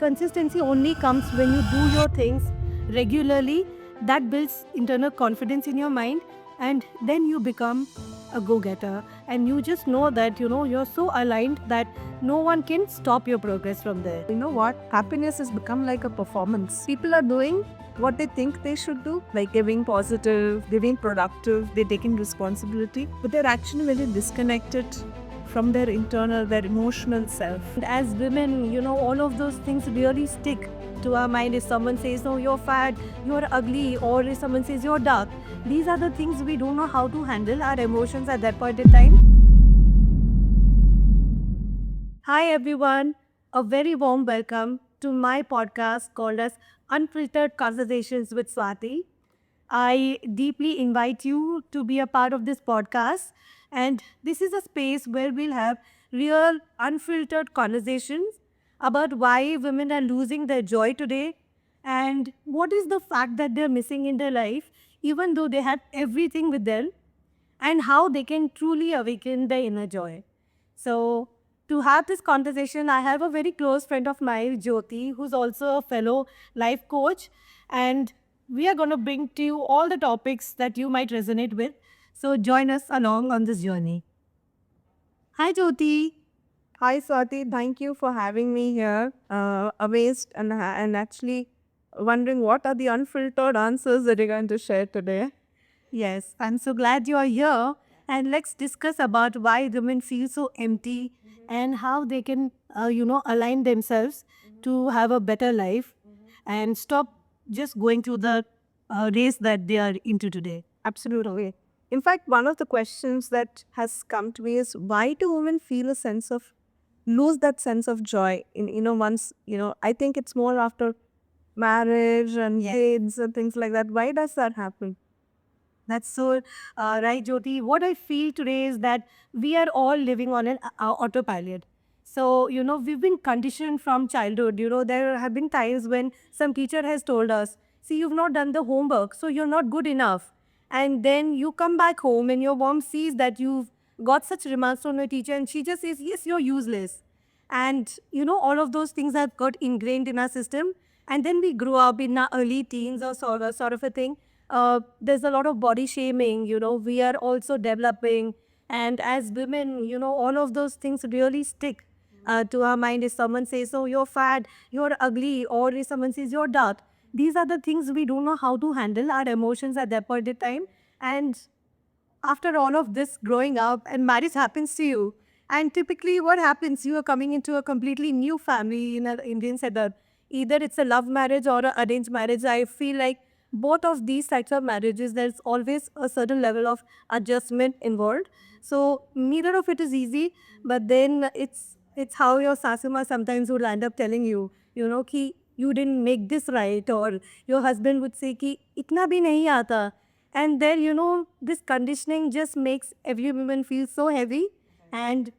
Consistency only comes when you do your things regularly. That builds internal confidence in your mind, and then you become a go-getter. And you just know that you're so aligned that no one can stop your progress from there. You know what? Happiness has become like a performance. People are doing what they think they should do, like they're being positive, they're being productive, they're taking responsibility, but they're actually very disconnected from their internal, their emotional self. And as women, all of those things really stick to our mind. If someone says, "No, you're fat, you're ugly," or if someone says, "You're dark," these are the things we don't know how to handle our emotions at that point in time. Hi, everyone. A very warm welcome to my podcast called as Unfiltered Conversations with Swati. I deeply invite you to be a part of this podcast. And this is a space where we'll have real, unfiltered conversations about why women are losing their joy today and what is the fact that they're missing in their life, even though they had everything with them, and how they can truly awaken their inner joy. So, to have this conversation, I have a very close friend of mine, Jyoti, who's also a fellow life coach. And we are going to bring to you all the topics that you might resonate with. So, join us along on this journey. Hi, Jyoti. Hi Swati, thank you for having me here. Amazed and actually wondering what are the unfiltered answers that you're going to share today. Yes, I'm so glad you are here. And let's discuss about why women feel so empty and how they can, align themselves to have a better life and stop just going through the race that they are into today. Absolutely. In fact, one of the questions that has come to me is why do women feel a sense of lose that sense of joy in once I think it's more after marriage and kids and things like that. Why does that happen? That's so right, Jyoti. What I feel today is that we are all living on an autopilot. So, we've been conditioned from childhood. There have been times when some teacher has told us, "See, you've not done the homework, so you're not good enough." And then you come back home and your mom sees that you've got such remarks from your teacher and she just says, "Yes, you're useless." And, all of those things have got ingrained in our system. And then we grow up in our early teens or sort of a thing. There's a lot of body shaming, we are also developing. And as women, all of those things really stick to our mind. If someone says, "Oh, you're fat, you're ugly," or if someone says, "You're dark," these are the things we don't know how to handle our emotions at that point in time. And after all of this growing up and marriage happens to you, and typically what happens, you are coming into a completely new family in an Indian setup. Either it's a love marriage or an arranged marriage. I feel like both of these types of marriages, there's always a certain level of adjustment involved. So neither of it is easy, but then it's how your sasuma sometimes would end up telling you, ki you didn't make this right, or your husband would say ki itna bhi nahi aata. And then, this conditioning just makes every woman feel so heavy. And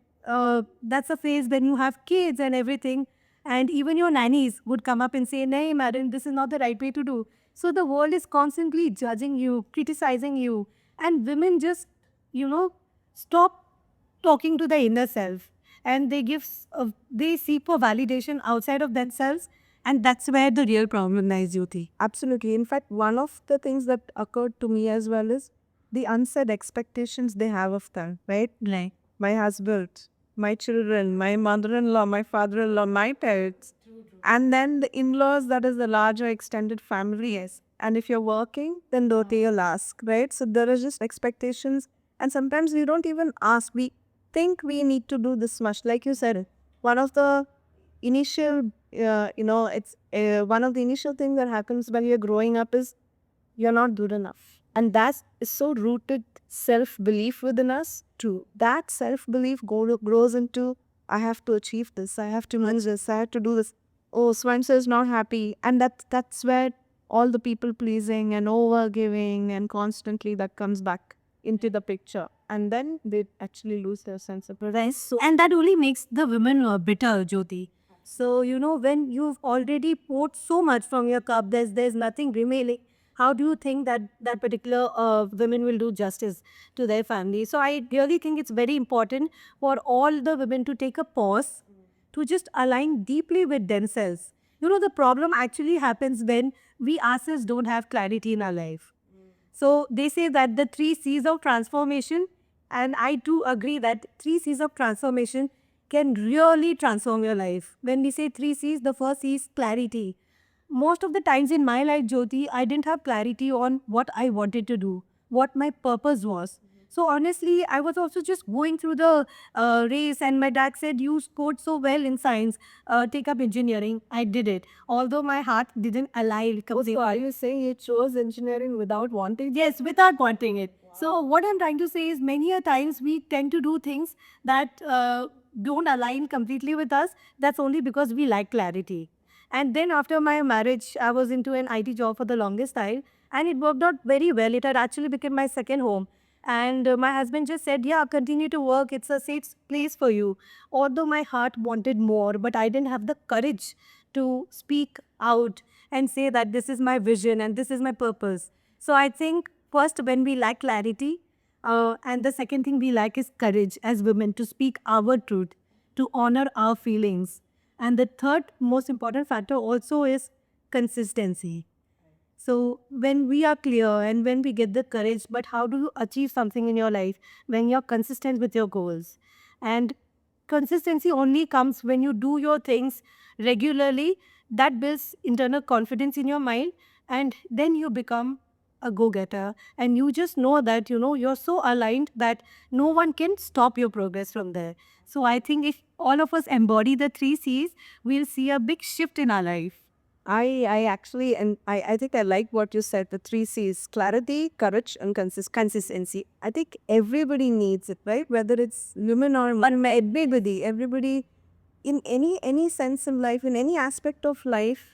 that's a phase when you have kids and everything. And even your nannies would come up and say, "Nahi, madam, this is not the right way to do." So the world is constantly judging you, criticizing you. And women just, stop talking to their inner self. And they seek for validation outside of themselves. And that's where the real problem lies, Jyoti. Absolutely. In fact, one of the things that occurred to me as well is the unsaid expectations they have of them, right? Right. My husband, my children, my mother-in-law, my father-in-law, my parents, and then the in-laws, that is the larger extended family. Yes. And if you're working, then they'll ask, right? So there are just expectations, and sometimes we don't even ask. We think we need to do this much. Like you said, one of the initial, it's one of the initial things that happens when you're growing up is you're not good enough. And that is so rooted self-belief within us. True. That self-belief grows into, I have to achieve this, I have to manage this, I have to do this. Oh, so-and-so is not happy. And that's where all the people pleasing and over giving and constantly that comes back into the picture. And then they actually lose their sense of Right. And that only makes the women bitter, Jyoti. So, when you've already poured so much from your cup, there's nothing remaining. How do you think that that particular women will do justice to their family? So, I really think it's very important for all the women to take a pause, to just align deeply with themselves. You know, the problem actually happens when we ourselves don't have clarity in our life. So they say that the 3 C's of transformation, and I do agree that 3 C's of transformation can really transform your life. When we say 3 C's, the first C is clarity. Most of the times in my life, Jyoti, I didn't have clarity on what I wanted to do, what my purpose was. So honestly, I was also just going through the race, and my dad said, "You scored so well in science. Take up engineering." I did it, although my heart didn't align completely. So are you saying you chose engineering without wanting? Yes, without wanting it. So what I'm trying to say is many a times we tend to do things that don't align completely with us. That's only because we lack clarity. And then after my marriage, I was into an IT job for the longest time, and it worked out very well. It had actually become my second home. And my husband just said, "Yeah, continue to work. It's a safe place for you." Although my heart wanted more, but I didn't have the courage to speak out and say that this is my vision and this is my purpose. So I think first, when we lack clarity, and the second thing we lack is courage as women to speak our truth, to honor our feelings. And the third most important factor also is consistency. So when we are clear and when we get the courage, but how do you achieve something in your life when you're consistent with your goals? And consistency only comes when you do your things regularly. That builds internal confidence in your mind, and then you become a go-getter, and you just know that you're so aligned that no one can stop your progress from there. So I think if all of us embody the 3 C's, we'll see a big shift in our life. I actually, and I think I like what you said, the 3 C's: clarity, courage, and consistency. I think everybody needs it, right? Whether it's women or men, everybody in any sense in life, in any aspect of life,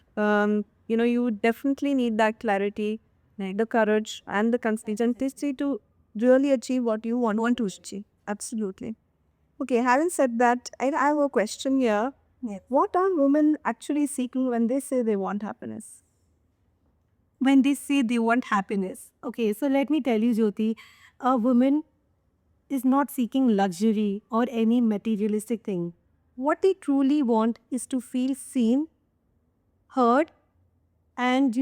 you definitely need that clarity, the courage, and the consistency to really achieve what you want to achieve. Absolutely. Okay, having said that, I have a question here. Yes. What are women actually seeking when they say they want happiness? When they say they want happiness. Okay, so let me tell you, Jyoti, a woman is not seeking luxury or any materialistic thing. What they truly want is to feel seen, heard, and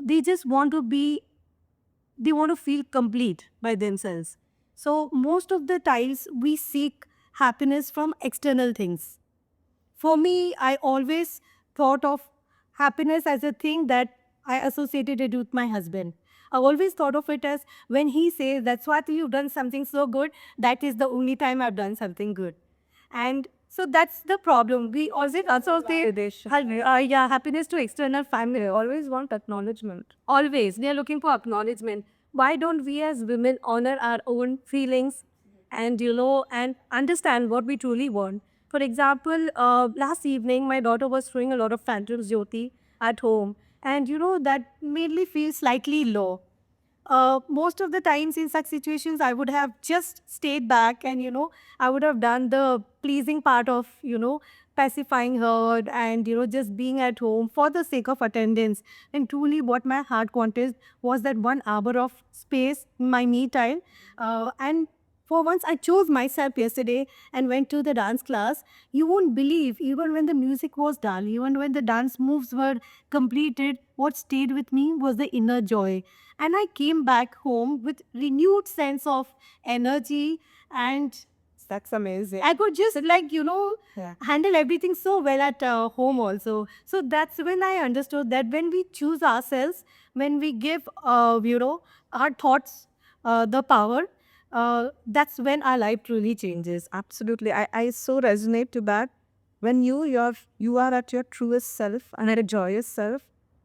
they just want to be, they want to feel complete by themselves. So, most of the times we seek happiness from external things. For me, I always thought of happiness as a thing that I associated it with my husband. I always thought of it as when he says, "That's what you've done something so good, that is the only time I've done something good." And so that's the problem. We always associate happiness to external family. They always want acknowledgement. Always. They are looking for acknowledgement. Why don't we as women honor our own feelings and, and understand what we truly want? For example, last evening, my daughter was throwing a lot of tantrums, Jyoti, at home. And, that made me feel slightly low. Most of the times in such situations, I would have just stayed back and, I would have done the pleasing part of, pacifying her and, just being at home for the sake of attendance. And truly what my heart wanted was that 1 hour of space, my me time. And for once, I chose myself yesterday and went to the dance class. You won't believe, even when the music was done, even when the dance moves were completed, what stayed with me was the inner joy. And I came back home with renewed sense of energy, and That's amazing. I could just Yeah. handle everything so well at home also. So that's when I understood that when we choose ourselves, when we give our thoughts the power, that's when our life truly changes. Absolutely. I so resonate to that. When you are at your truest self and at a joyous self,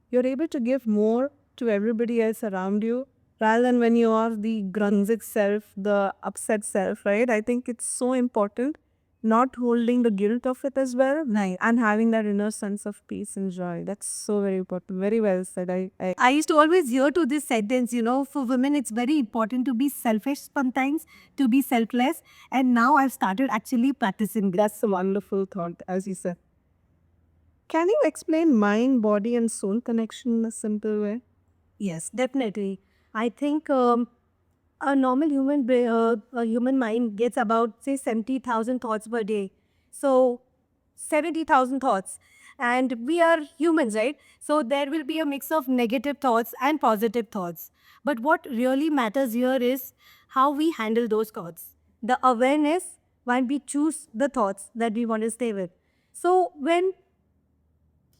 you're able to give more to everybody else around you rather than when you are the grunzic self, the upset self, right? I think it's so important not holding the guilt of it as well, Right. and having that inner sense of peace and joy. That's so very important. Very well said. I I used to always hear to this sentence, for women, it's very important to be selfish sometimes, to be selfless. And now I've started actually practicing this. That's a wonderful thought, as you said. Can you explain mind, body, and soul connection in a simple way? Yes, definitely. I think a normal a human mind gets about, say, 70,000 thoughts per day. So 70,000 thoughts. and we are humans, right? So there will be a mix of negative thoughts and positive thoughts. But what really matters here is how we handle those thoughts. The awareness when we choose the thoughts that we want to stay with. So when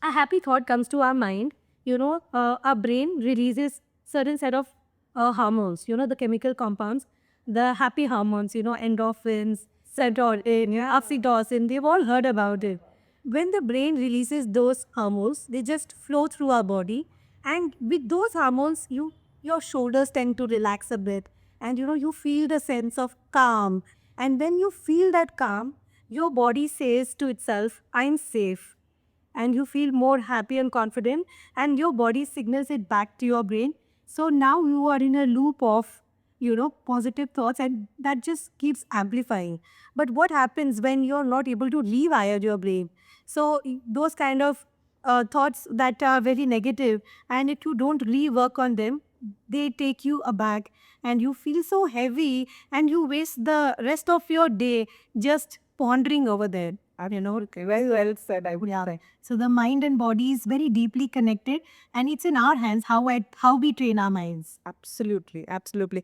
a happy thought comes to our mind, our brain releases certain set of hormones, the chemical compounds, the happy hormones, endorphins, serotonin, oxytocin, they've all heard about it. When the brain releases those hormones, they just flow through our body. And with those hormones, your shoulders tend to relax a bit. And you feel the sense of calm. And when you feel that calm, your body says to itself, I'm safe, and you feel more happy and confident, and your body signals it back to your brain. So now you are in a loop of positive thoughts, and that just keeps amplifying. But what happens when you're not able to rewire your brain? So those kind of thoughts that are very negative, and if you don't rework on them, they take you aback, and you feel so heavy, and you waste the rest of your day just pondering over there. Okay, very well said, I would Yeah. say. So the mind and body is very deeply connected, and it's in our hands how we train our minds. Absolutely, absolutely.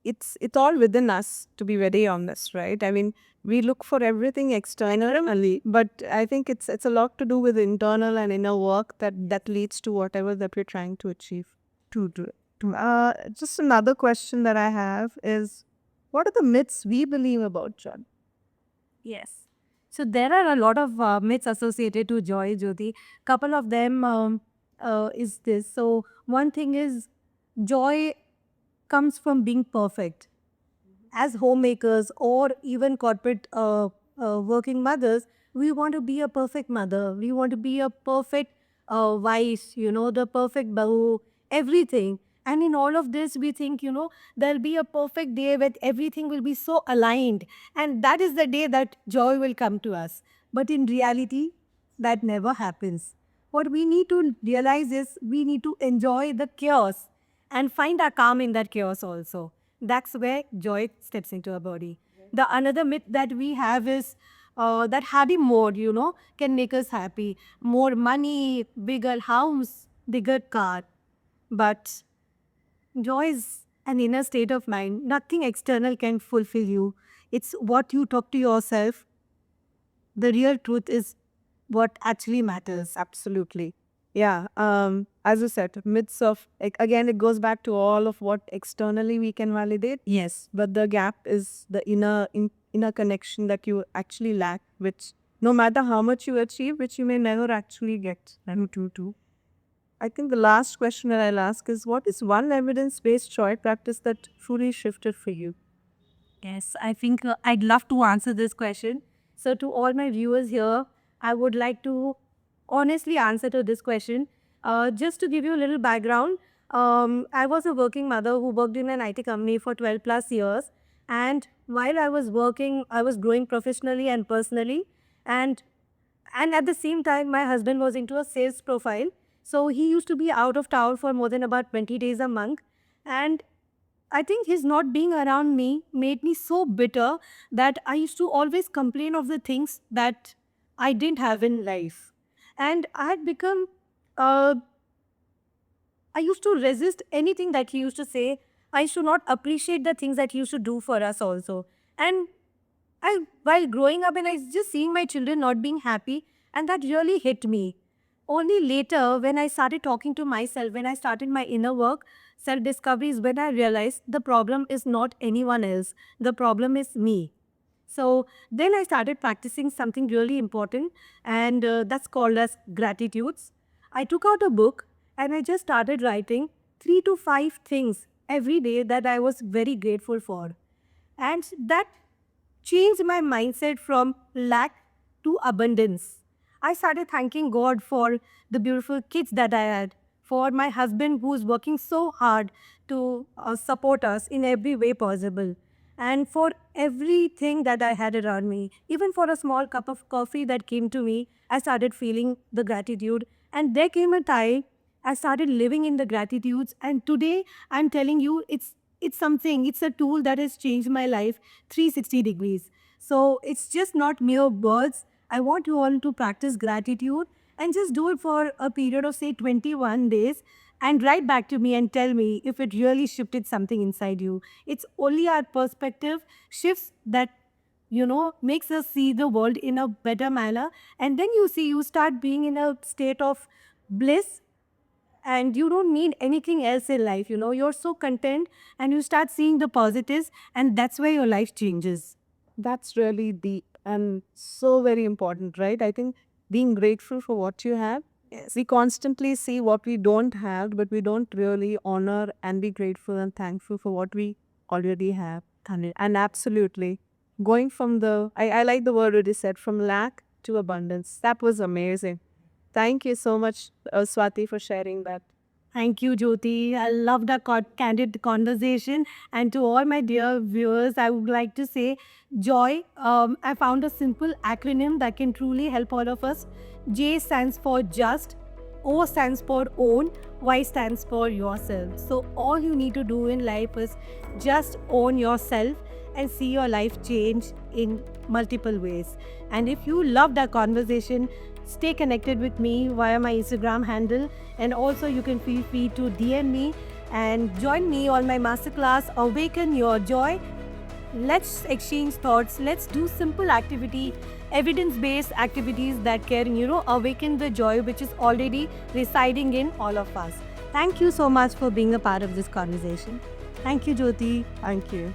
It's all within us, to be very honest, right? I mean, we look for everything externally, but I think it's a lot to do with internal and inner work that leads to whatever that we're trying to achieve. True. Just another question that I have is, what are the myths we believe about joy? Yes. So there are a lot of myths associated to joy, Jyoti. Couple of them is this. So one thing is joy comes from being perfect. As homemakers or even corporate working mothers, we want to be a perfect mother. We want to be a perfect wife, the perfect bahu, everything. And in all of this, we think, there'll be a perfect day where everything will be so aligned. And that is the day that joy will come to us. But in reality, that never happens. What we need to realize is we need to enjoy the chaos and find our calm in that chaos also. That's where joy steps into our body. The another myth that we have is that having more, can make us happy. More money, bigger house, bigger car. But joy is an inner state of mind. Nothing external can fulfill you. It's what you talk to yourself. The real truth is what actually matters. Absolutely. Yeah. As I said, myths of, again, it goes back to all of what externally we can validate. Yes. But the gap is the inner connection that you actually lack, which no matter how much you achieve, which you may never actually get. True. I think the last question that I'll ask is, what is one evidence-based joy practice that truly shifted for you? Yes, I think I'd love to answer this question. So, to all my viewers here, I would like to honestly answer to this question. Just to give you a little background, I was a working mother who worked in an IT company for 12 plus years. And while I was working, I was growing professionally and personally. And and at the same time, my husband was into a sales profile. So he used to be out of town for more than about 20 days a month. And I think his not being around me made me so bitter that I used to always complain of the things that I didn't have in life. And I had become, uh, I used to resist anything that he used to say. I used to not appreciate the things that he used to do for us also. And while growing up and I just seeing my children not being happy, and that really hit me. Only later, when I started talking to myself, when I started my inner work, self-discovery is when I realized the problem is not anyone else. The problem is me. So then I started practicing something really important, and that's called as gratitudes. I took out a book and I just started writing 3 to 5 things every day that I was very grateful for. And that changed my mindset from lack to abundance. I started thanking God for the beautiful kids that I had, for my husband who's working so hard to support us in every way possible, and for everything that I had around me. Even for a small cup of coffee that came to me, I started feeling the gratitude. And there came a time I started living in the gratitudes. And today I'm telling you, it's a tool that has changed my life 360 degrees. So it's just not mere words. I want you all to practice gratitude and just do it for a period of say 21 days and write back to me and tell me if it really shifted something inside you. It's only our perspective shifts that makes us see the world in a better manner. And then you start being in a state of bliss, and you don't need anything else in life. You're so content, and you start seeing the positives, and that's where your life changes. That's really deep and so very important, right? I think being grateful for what you have. Yes. We constantly see what we don't have, but we don't really honor and be grateful and thankful for what we already have. And absolutely, going from I like the word you said, from lack to abundance. That was amazing. Thank you so much, Swati, for sharing that. Thank you, Jyoti. I loved our candid conversation. And to all my dear viewers, I would like to say joy. I found a simple acronym that can truly help all of us. J stands for just, O stands for own, Y stands for yourself. So, all you need to do in life is just own yourself and see your life change in multiple ways. And if you loved our conversation, stay connected with me via my Instagram handle, and also you can feel free to DM me and join me on my masterclass Awaken Your Joy. Let's exchange thoughts. Let's do simple activity, evidence-based activities that can, awaken the joy which is already residing in all of us. Thank you so much for being a part of this conversation. Thank you, Jyoti. Thank you.